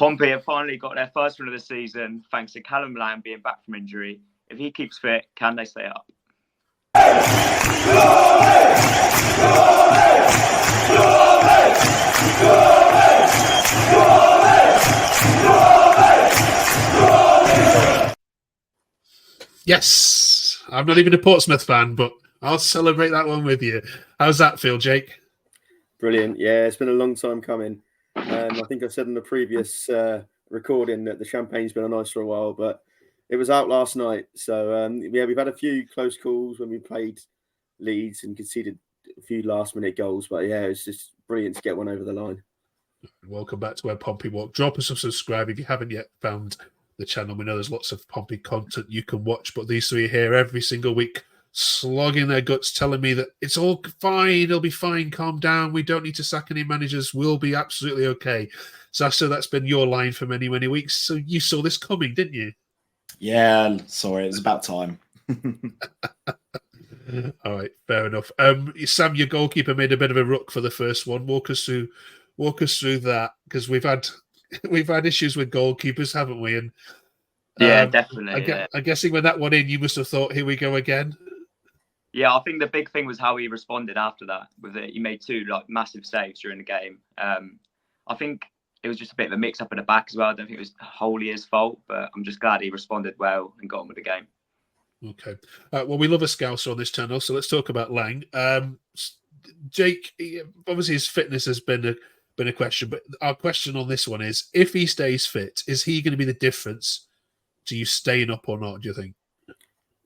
Pompey have finally got their first win of the season thanks to Callum Lang being back from injury. If he keeps fit, can they stay up? Yes, I'm not even a Portsmouth fan, but I'll celebrate that one with you. How's that feel, Jake? Brilliant. Yeah, it's been a long time coming. I think I said in the previous recording that the champagne's been on ice for a while, but it was out last night. So, yeah, we've had a few close calls when we played Leeds and conceded a few last-minute goals. But, yeah, it's just brilliant to get one over the line. Welcome back to Where Pompey Walk. Drop us a subscribe if you haven't yet found the channel. We know there's lots of Pompey content you can watch, but these three are here every single week, slogging their guts, telling me that it's all fine, it'll be fine, calm down, we don't need to sack any managers, we'll be absolutely okay. Sasha, that's been your line for many, many weeks. So you saw this coming, didn't you? Yeah, sorry, it was about time. All right, fair enough. Sam, your goalkeeper made a bit of a ruck for the first one. Walk us through that, because we've had issues with goalkeepers, haven't we? And yeah, definitely. I'm guessing when that one in, you must have thought, here we go again. Yeah, I think the big thing was how he responded after that. With it, he made two massive saves during the game. I think it was just a bit of a mix-up at the back as well. I don't think it was wholly his fault, but I'm just glad he responded well and got on with the game. Okay. Well, we love a Scouser on this channel, so let's talk about Lang. Jake, obviously his fitness has been a question, but our question on this one is, if he stays fit, is he going to be the difference to you staying up or not, do you think?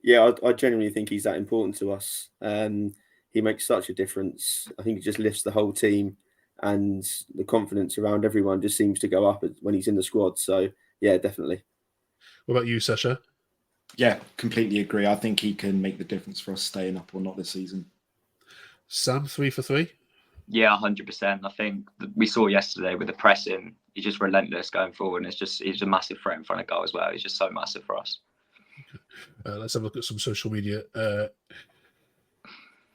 Yeah, I genuinely think he's that important to us. He makes such a difference. I think he just lifts the whole team, and the confidence around everyone just seems to go up when he's in the squad. So, yeah, definitely. What about you, Sasha? Yeah, completely agree. I think he can make the difference for us staying up or not this season. Sam, 3 for 3? Yeah, 100%. I think we saw yesterday with the pressing, he's just relentless going forward, and he's a massive threat in front of goal as well. He's just so massive for us. Okay. Let's have a look at some social media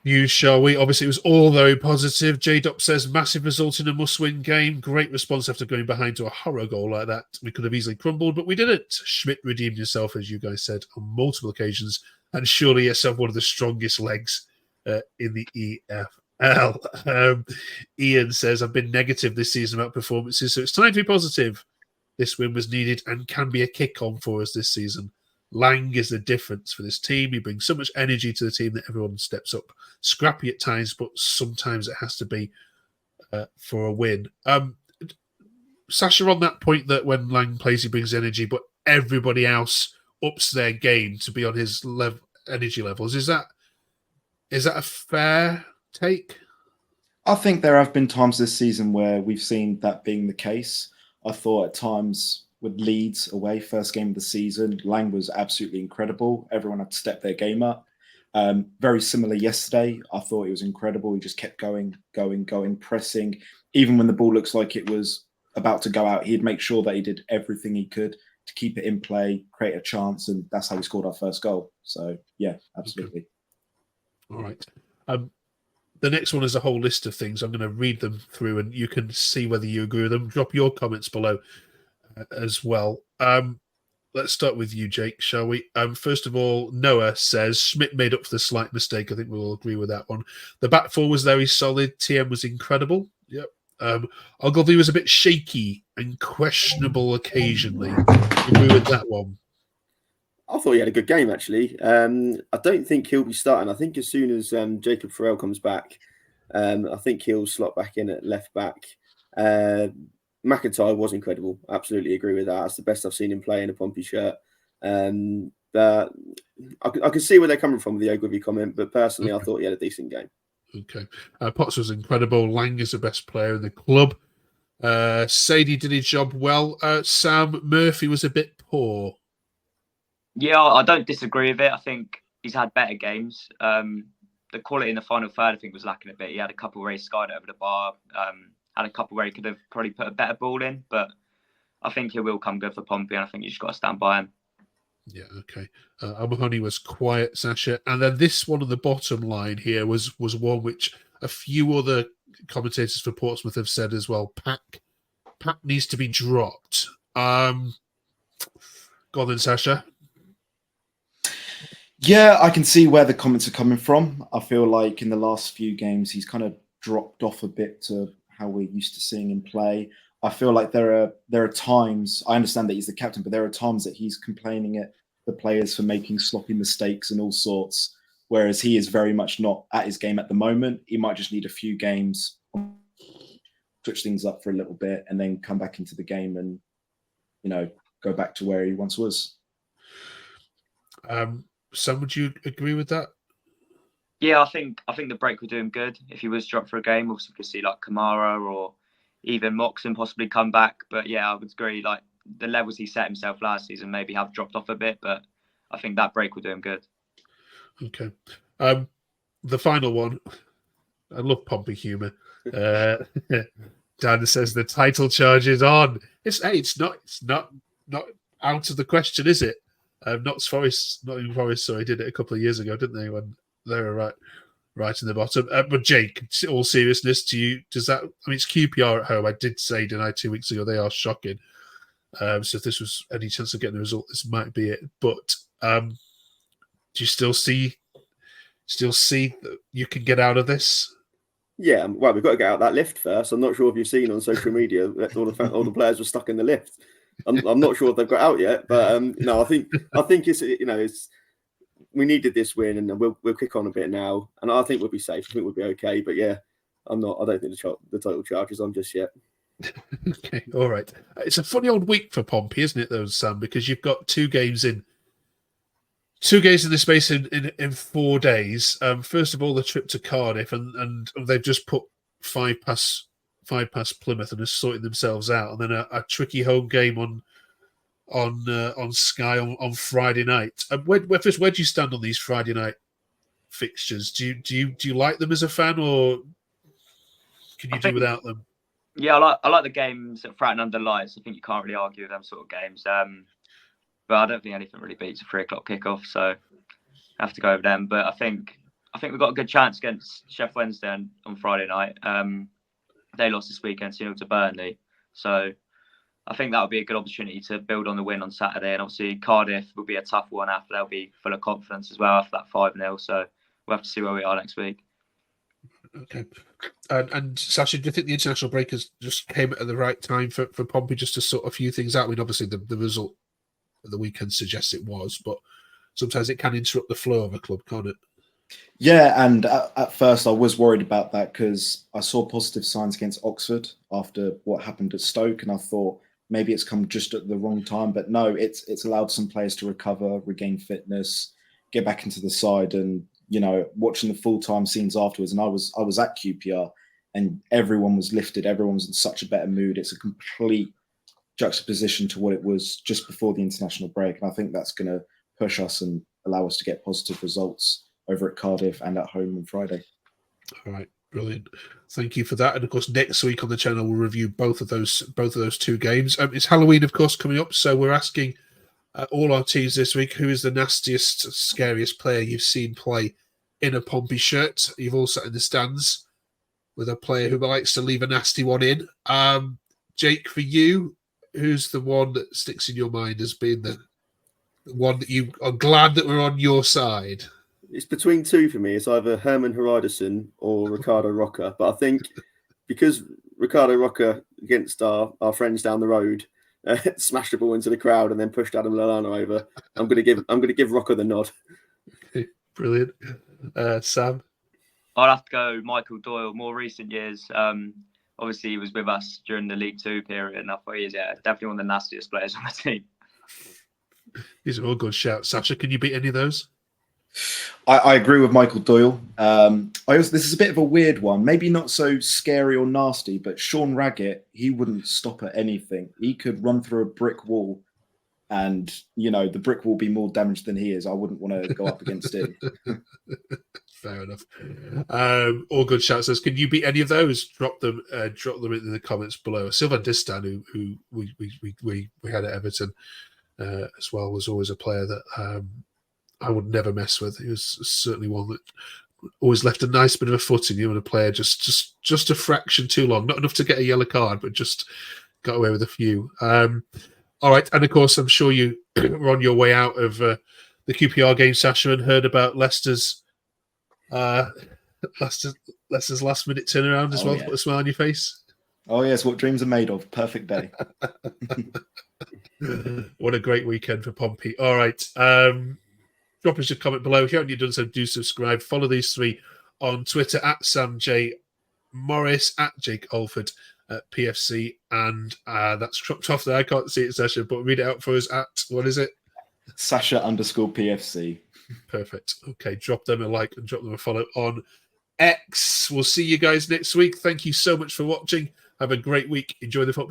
news, shall we? Obviously, it was all very positive. J-Dop says, massive result in a must-win game. Great response after going behind to a horror goal like that. We could have easily crumbled, but we didn't. Schmidt redeemed himself, as you guys said, on multiple occasions, and surely yourself one of the strongest legs in the EFL. Ian says, I've been negative this season about performances, so it's time to be positive. This win was needed and can be a kick-on for us this season. Lang is the difference for this team. He brings so much energy to the team that everyone steps up. Scrappy at times, but sometimes it has to be for a win. Sasha, on that point that when Lang plays, he brings energy, but everybody else ups their game to be on his energy levels. Is that a fair take? I think there have been times this season where we've seen that being the case. I thought at times with Leeds away, first game of the season, Lang was absolutely incredible. Everyone had to step their game up. Very similar yesterday. I thought he was incredible. He just kept going, pressing. Even when the ball looks like it was about to go out, he'd make sure that he did everything he could to keep it in play, create a chance, and that's how we scored our first goal. So, yeah, absolutely. Okay. All right. The next one is a whole list of things. I'm going to read them through, and you can see whether you agree with them. Drop your comments below as well. Let's start with you, Jake, shall we? First of all, Noah says Schmidt made up for the slight mistake. I think we'll all agree with that one. The back four was very solid. TM was incredible. Yep. Ogilvy was a bit shaky and questionable occasionally. Agree with that one? I thought he had a good game, actually. I don't think he'll be starting. I think as soon as Jacob Farrell comes back, I think he'll slot back in at left back. McIntyre was incredible. Absolutely agree with that. That's the best I've seen him play in a Pompey shirt. But I can see where they're coming from with the Ogilvy comment, but personally, I thought he had a decent game. Okay. Potts was incredible. Lang is the best player in the club. Sadie did his job well. Sam, Murphy was a bit poor. Yeah, I don't disagree with it. I think he's had better games. The quality in the final third, I think, was lacking a bit. He had a couple where he skied over the bar. Had a couple where he could have probably put a better ball in, but I think he will come good for Pompey, and I think you just got to stand by him. Yeah, okay. O'Mahony was quiet, Sasha. And then this one on the bottom line here was one which a few other commentators for Portsmouth have said as well. Pack Pat needs to be dropped. Go on then, Sasha. Yeah, I can see where the comments are coming from. I feel like in the last few games, he's kind of dropped off a bit to how we're used to seeing him play. I feel like there are times, I understand that he's the captain, but there are times that he's complaining at the players for making sloppy mistakes and all sorts, whereas he is very much not at his game at the moment. He might just need a few games, switch things up for a little bit, and then come back into the game and, go back to where he once was. Sam, would you agree with that? Yeah, I think the break would do him good. If he was dropped for a game, obviously we could see like Kamara or even Moxon possibly come back. But yeah, I would agree, like the levels he set himself last season maybe have dropped off a bit, but I think that break will do him good. Okay. The final one, I love Pompey humour. Dan says the title charge is on. It's not out of the question, is it? Nottingham Forest, sorry, did it a couple of years ago, didn't they? When they were right in the bottom. But Jake, in all seriousness, does that? I mean, it's QPR at home. I did say, didn't I, 2 weeks ago? They are shocking. So if this was any chance of getting a result, this might be it. But do you still see that you can get out of this? Yeah, well, we've got to get out that lift first. I'm not sure if you've seen on social media that all the players were stuck in the lift. I'm not sure if they've got out yet, but no, I think it's we needed this win, and we'll kick on a bit now, and I think we'll be safe. I think we'll be okay. But yeah, I don't think the total charge is on just yet. Okay, all right. It's a funny old week for Pompey, isn't it, though, Sam? Because you've got two games in the space in 4 days. First of all, the trip to Cardiff, and they've just put 5 past Plymouth and are sorting themselves out, and then a tricky home game on Sky on Friday night. Where do you stand on these Friday night fixtures? Do you like them as a fan, or can you do without them? Yeah, I like the games at Fratton under lights. I think you can't really argue with them sort of games. But I don't think anything really beats a 3 o'clock kickoff, so I have to go with them. But I think we've got a good chance against Sheffield Wednesday on Friday night. They lost this weekend 2-0 to Burnley, so I think that would be a good opportunity to build on the win on Saturday. And obviously Cardiff will be a tough one after they'll be full of confidence as well after that 5-0. So we'll have to see where we are next week. Okay. And Sasha, do you think the international break has just came at the right time for Pompey just to sort a few things out? I mean, obviously the result of the weekend suggests it was, but sometimes it can interrupt the flow of a club, can't it? Yeah, and at first I was worried about that because I saw positive signs against Oxford after what happened at Stoke, and I thought maybe it's come just at the wrong time. But no, it's allowed some players to recover, regain fitness, get back into the side, and watching the full-time scenes afterwards. And I was at QPR, and everyone was lifted. Everyone was in such a better mood. It's a complete juxtaposition to what it was just before the international break, and I think that's going to push us and allow us to get positive results over at Cardiff and at home on Friday. All right, brilliant. Thank you for that. And of course, next week on the channel we'll review both of those 2 games. It's Halloween, of course, coming up, so we're asking all our teams this week who is the nastiest, scariest player you've seen play in a Pompey shirt. You've all sat in the stands with a player who likes to leave a nasty one in. Jake, for you, who's the one that sticks in your mind as being the one that you are glad that we're on your side? It's between 2 for me. It's either Herman Hreiderson or Ricardo Roca. But I think because Ricardo Roca against our friends down the road smashed the ball into the crowd and then pushed Adam Lallana over, I'm going to give Roca the nod. Okay, brilliant. Sam? I'd have to go Michael Doyle. More recent years, obviously he was with us during the League 2 period, and I thought he is definitely one of the nastiest players on the team. These are all good shouts. Sasha, can you beat any of those? I agree with Michael Doyle. This is a bit of a weird one, maybe not so scary or nasty, but Sean Raggett, he wouldn't stop at anything. He could run through a brick wall and, the brick will be more damaged than he is. I wouldn't want to go up against him. Fair enough. All good shouts. Says, can you beat any of those? Drop them in the comments below. Sylvain Distin, who we had at Everton as well, was always a player that I would never mess with. He was certainly one that always left a nice bit of a footing. You know, when a player just a fraction too long, not enough to get a yellow card, but just got away with a few. All right, and of course, I'm sure you were on your way out of the QPR game, Sasha, and heard about Leicester's last minute turnaround as well. Yeah. Put a smile on your face. Oh yes, what dreams are made of. Perfect day. What a great weekend for Pompey. All right, drop us a comment below. If you haven't done so, do subscribe. Follow these three on Twitter at Sam J Morris, at Jake Alford, at PFC, and that's cropped off there. I can't see it, Sasha, but read it out for us at, what is it? Sasha_PFC. Perfect. Okay, drop them a like and drop them a follow on X. We'll see you guys next week. Thank you so much for watching. Have a great week. Enjoy the football.